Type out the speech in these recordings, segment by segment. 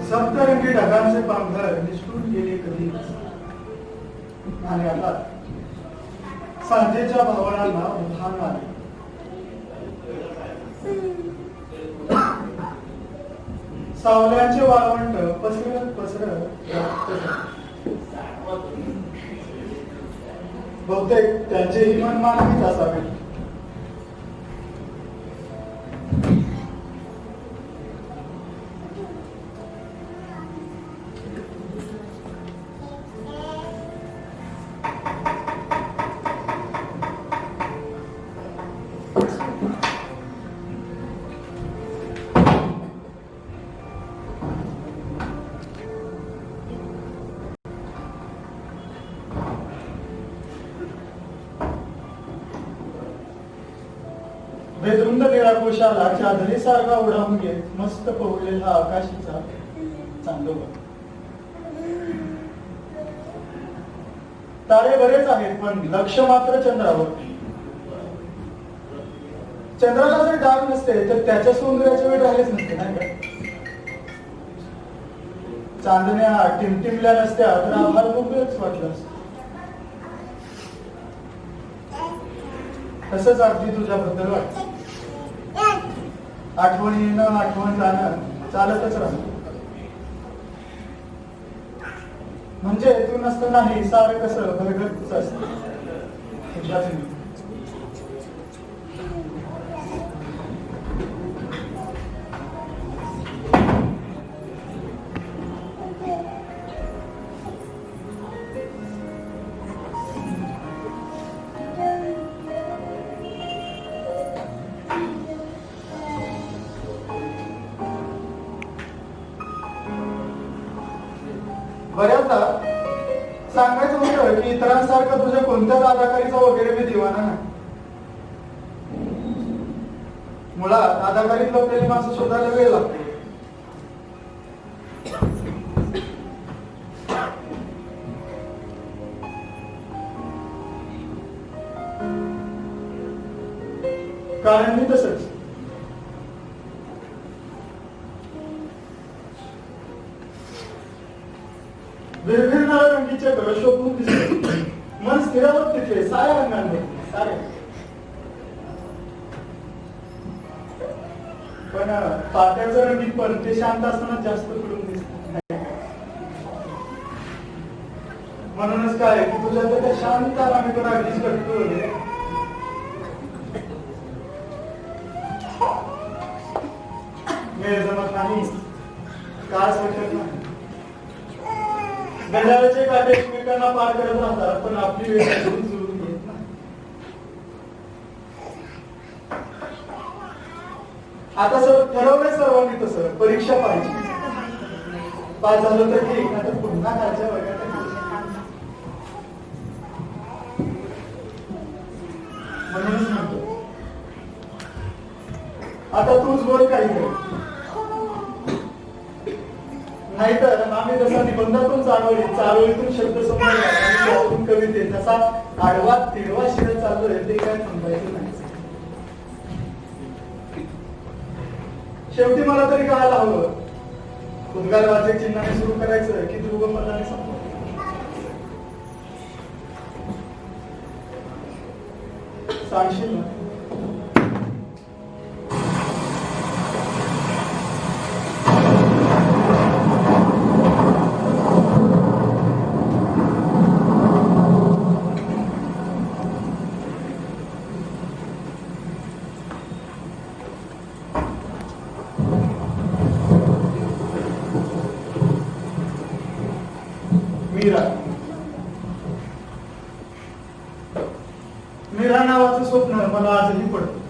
सप्तरंगी ढगांचे पांघर निष्ठून गेले कधी आणि आता सांजेच्या भावनांना उधाण आले. सावल्यांचे वाळवंट पसरत पसरत बहुतेक त्यांचे हिमन मानवीच असावे. बेधुंद निळाकोशाला चादरीसारखा उडावून घेत मस्त पवळलेला आकाशीचा चांदोबा. तारे बरेच आहेत पण लक्ष मात्र चंद्रावरती. चंद्राला जर डाग नसते तर त्याच्या सौंदर्याचे वेळ राहिलेच नसते नाही का? चांदण्या टिमटिमल्या नसत्या तर आभार मोकळच वाटलं असत. तसंच अगदी तुझ्याबद्दल वाटत. आठवण येणं आठवण जाणं चालतच राहत. म्हणजे तू नसतानाही सारं कसं घरघरच असत. बऱ्याचदा सांगायचं होतं की इतरांसारखं तुझ्या कोणत्याच अदाकारीचा वगैरे मी दिवाना नाही. मुळात अदाकारीत लपलेली माणसं शोधायला वेळ लागतो. कारण मी तसंच विरघळणाऱ्या रंगीचे घर शोधून दिसते. मन स्थिरावत तिथे साऱ्या रंगांमध्ये सारे. पण पात्याचं रंगीत पण ते शांत असताना जास्त पडून दिसत. म्हणूनच काय की तुझ्या त्या शांत आम्ही पण अगदीच करतो. वेळ जमत नाही, काळ सटत नाही. गंडाळाचे काटे एकमेकांना पार करत राहतात पण आपली वेळ जुळून घेत नाही. आता ठरवलंय सर्वांनी तसं परीक्षा पाहिजे. पास झालं तर ठीक, आता पुन्हा खालच्या वर्गात. म्हणूनच म्हणतो आता तूच बोल काही नाहीतर आम्ही जसा निबंधातून चारोळीतून शब्द समजून कविते तसा आडवा तिडवा शिरत चाललोय ते काय समजायचं नाही. शेवटी मला तरी कळायला हवं उद्गार वाचक चिन्हाने सुरू करायचं की ध्रुव पदाने संपवायचं. सांगशील ना? मीरा. मीरा नावाचं स्वप्न मला आजही पडतं.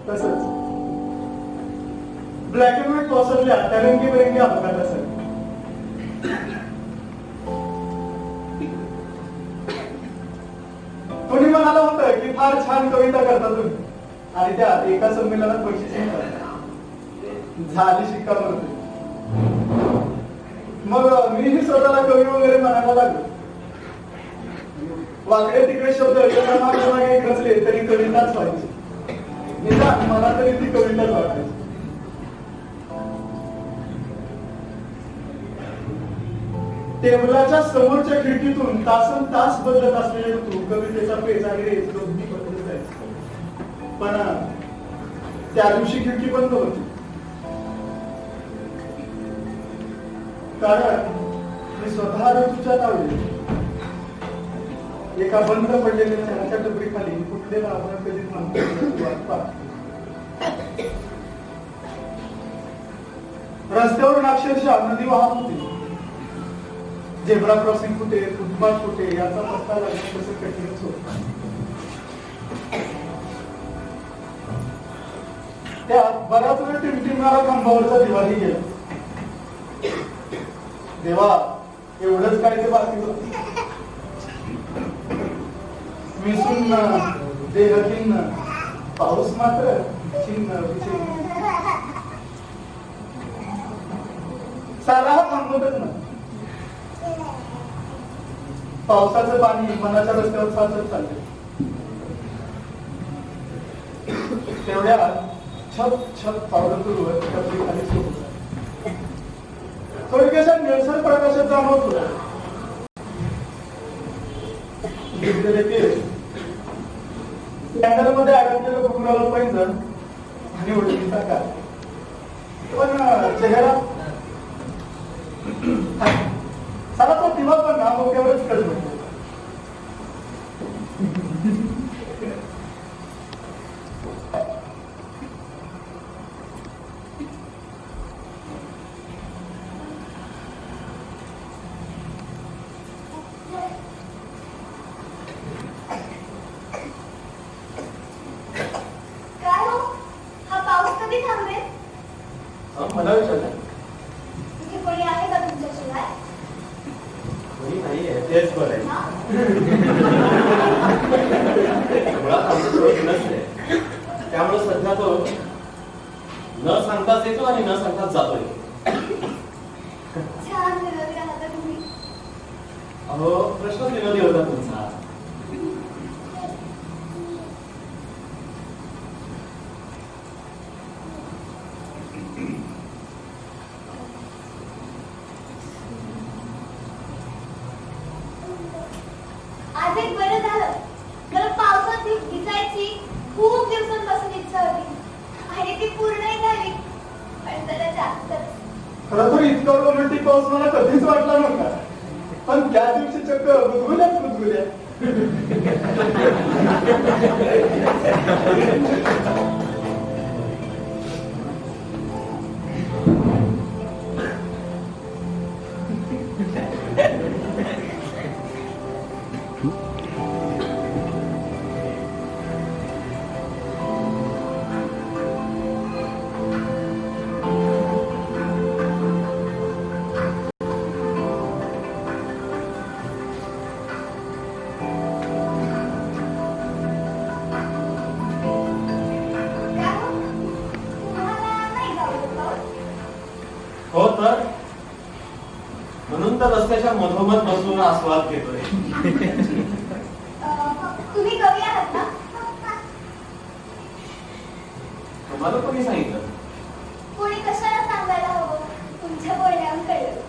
तसंच ब्लॅक अँड व्हाईट पॉसरल्या त्या रंगीबेरंगी अपघात असेल. कोणी म्हणालं होतं की फार छान कविता करता तुम्ही आणि त्या एका संमेलनात बक्षीस झाली शिक्कामोर्तब. मग मीही स्वतःला कवी वगैरे म्हणायला लागलो. वाकडे तिकडे शब्द मागे खचले तरी कविताच व्हायची. निदान मला तरी ती कविताच वाटायची. टेबलाच्या समोरच्या खिडकीतून तासन तास बदलत असलेले ऋतू कवितेचा पेज आणि रेज दोन्ही बदलत जायचे. पण त्या दिवशी खिडकी बंद होती. कारण मी स्वतः ऋतूच्या तावडीत एका बंद पडलेल्या चहाच्या टपरीखाली कुठलेला आपण कधी म्हणतो. रस्त्यावरून अक्षरशः नदी वाहत होती. झेब्रा क्रॉसिंग कुठे, फुटपाथ कुठे याचा पत्ता लागणं कसं कठीणच होत. त्यात बराच वेळ टिमटिमणारा खांबावरचा दिवाही गेला. देवा, एवढंच काय ते बाकी होत. मी सुन्न देह खिन्न, पाऊस मात्र चिन्ह विचिन्न. सारा हा थांबवतच ना. पावसाचं पाणी मनाच्या रस्त्यावर साचत चालले. तेवढ्या छत छत पावलं तुरवत टपरी खाली सुरू होता. थोडक्याशा निळसर प्रकाशात जाणवत होता. कॅन्डल मध्ये अडकलेलं घुंगराला पैंजण आणि ओढणीचा काळ. पण चेहरा सारा तो दिवा पण ना डोक्यावरच कळत होतो. मला विचारलं तुझे कोणी आहे का तुमच्याशिवाय? कोणी नाहीये, तेच बरं आहे. मुळात आमचं थोडं नसते, त्यामुळे सध्या तो न सांगताच येतो आणि न सांगताच जातोय. छान विनोदी राहता तुम्ही. अहो, प्रश्नच विनोदी होता तुमचा. आज एक बरं झालं. मला पावसात भिजायची खूप दिवसांपासून इच्छा होती आणि ती पूर्णही झाली. पण जरा जास्तच. खरं तर इतका रोमॅन्टिक पाऊस मला कधीच वाटला नव्हता. पण त्या दिवशी चक्क गुदगुल्याच गुदगुल्या. हो तर म्हणून तर रस्त्याच्या मधोमध बसून आस्वाद घेतोय. तुम्ही कवी आहात ना? तुम्हाला कोणी सांगितलं? कोणी कशाला सांगायला हवं, तुमच्या बोलण्यावर कळलं.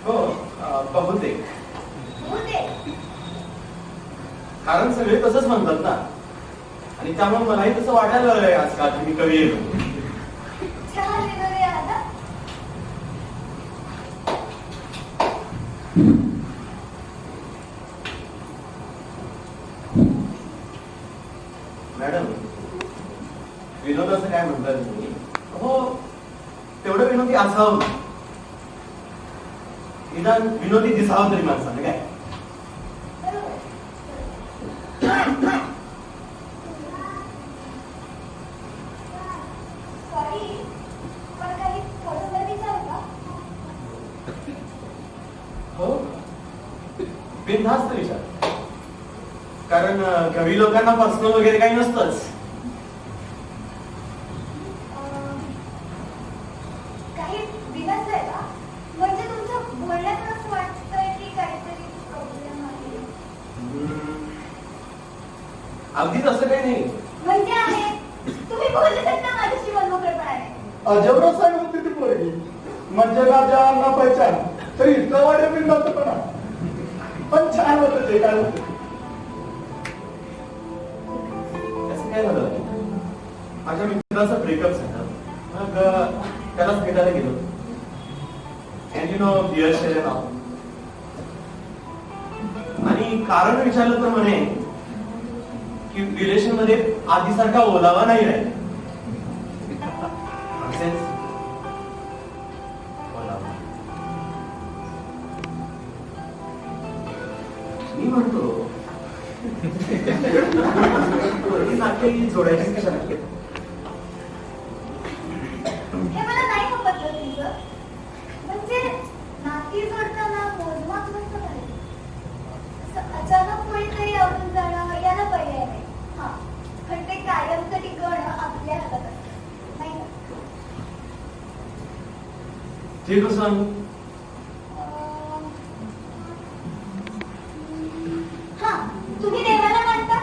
हो बहुतेक. बहुतेक. कारण सगळे तसंच म्हणतात ना, आणि त्यामुळे मलाही तसं वाटायला लागलंय आजकाल की मी कवी येतो. चहा वगैरे आहात ना? मॅडम, विनोदाचं काय म्हणतात तुम्ही? हो, तेवढं विनोदी असावं, निदान विनोदी दिसावं तरी माणसाने काय. सॉरी, पण काही थोडंसं विचारू का? हो, बिनधास्त विचार. कारण कवी लोकांना पर्सनल वगैरे काही नसतंच. काही बिघडलंय का? म्हणजे तुमच्या बोलण्यातून असं वाटतंय की काहीतरी प्रॉब्लेम आहे. अगदी तसं काही नाही. म्हणजे आहे, तुम्ही बोलत ना माझ्याशी मनमोकळेपणाने. अजबरा सांग होती ती पोरगी. म्हणजे राजा ना पहिचान तरी इतकं वाढे बिंदातपणा. पण छान होतं ते, काय होतं असं काय झालं, माझ्या मित्राचा ब्रेकअप झाला. मग त्यालाच भेटायला गेलो. अँड यू नो डिअर शेरेना, आणि कारण विचारलं तर म्हणे की रिलेशन मध्ये आधीसारखा ओलावा नाही राहिला. मी म्हणतो नाती जोडायची कशाला? हे मला नाही समजलं तुमचं. म्हणजे नाती जोडताना मोजमाप नसतं पाहिजे. असं अचानक कोणीतरी आवडून जाणं याला पर्याय नाही. हा, पण ते कायमचं टिकवणं आपल्या हातात असतं, नाही का? ते कसं? हा, तुम्ही देवाला मानता?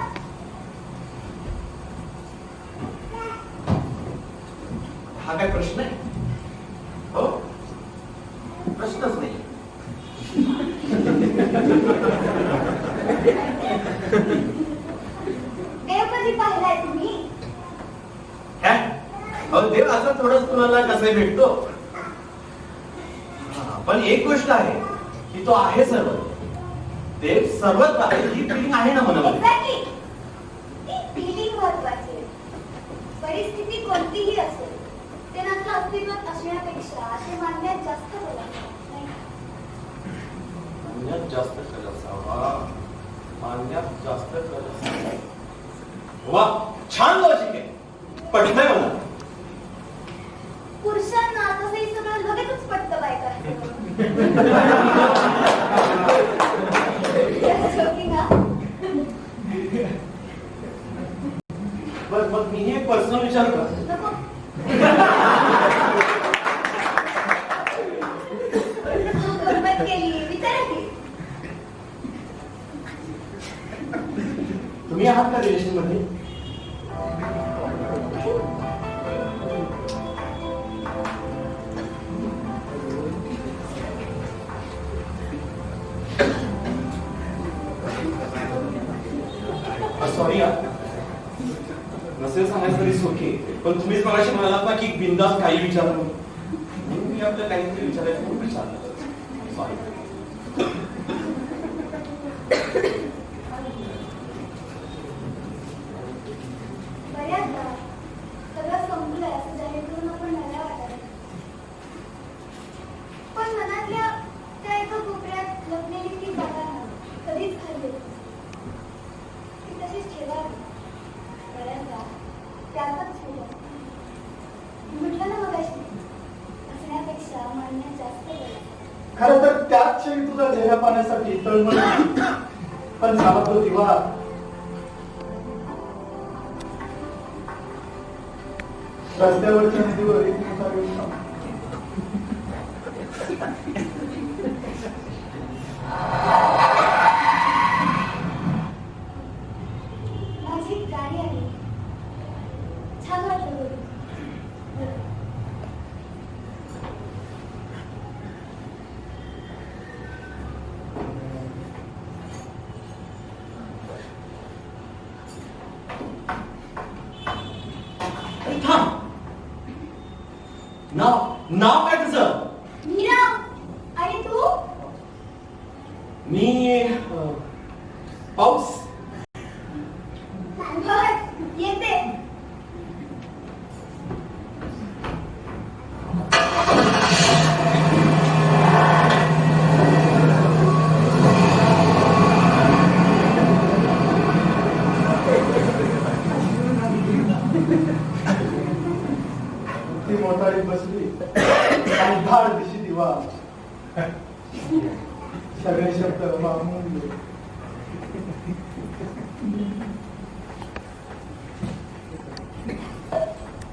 हा काय प्रश्न आहे? हो, प्रश्नच नाही. देव कधी पाहिलाय तुम्ही? काय? अहो, देव असा थोडंच तुम्हाला कसं भेटतो. पण एक गोष्ट आहे की तो आहे सर्व. देव सर्वच आहे, ही फिलिंग आहे ना मनामध्ये. एक्झॅक्टली, ती फिलिंग महत्वाची आहे. परिस्थिती कोणतीही असेल, ते नंतर अस्तित्वात असण्यापेक्षा ते मानण्यात जास्त बरं आहे, नाही का? मानण्यात जास्त कल असावा. मानण्यात जास्त कल असावा. वा, छान लॉजिक आहे, पटतंय मला. पुरुषांना तसं हे सगळं लगेचच पटतं बायकांना. Joking, हा? बर, मग मी हे पर्सनल विचार करतो. नको. गंमत केली, विचारा की. तुम्ही आहात का रिलेशन मध्ये? सॉरी, नसेल सांगायचं तरी ओके. पण तुम्हीच मगाशी म्हणालात ना की बिंदास काही विचारा म्हणून मी आपलं काहीतरी विचारायचं म्हणून विचारलं. सॉरी. बऱ्याचदा सगळं संपलंय असं जाहीर करून आपण नव्या वाटायला. पण मनातल्या त्या एका कोपऱ्यात लपलेली ती जागा ना कधीच खाली ती तशीच ठेवावी. बऱ्याचदा त्यातच सुरू असते. म्हटलं ना मगाशी, असण्यापेक्षा मानण्यात जास्त बरं. खरं तर त्याच क्षणी तुझा चेहरा पाहण्यासाठी तळमळ होती. पण झाला तो दिवा. रस्त्यावरच्या नदीवर एक मोठा व्यवसाय. माझी गाडी आली. छान वाटलं बघ. अरे थांब. नाव काय तुझं? मीरा. आणि तू? मी पाऊस. बरं, येते. ती मोटारीत बसली आणि धाड दिशी दिवा. सगळे शब्द वाहून गेले.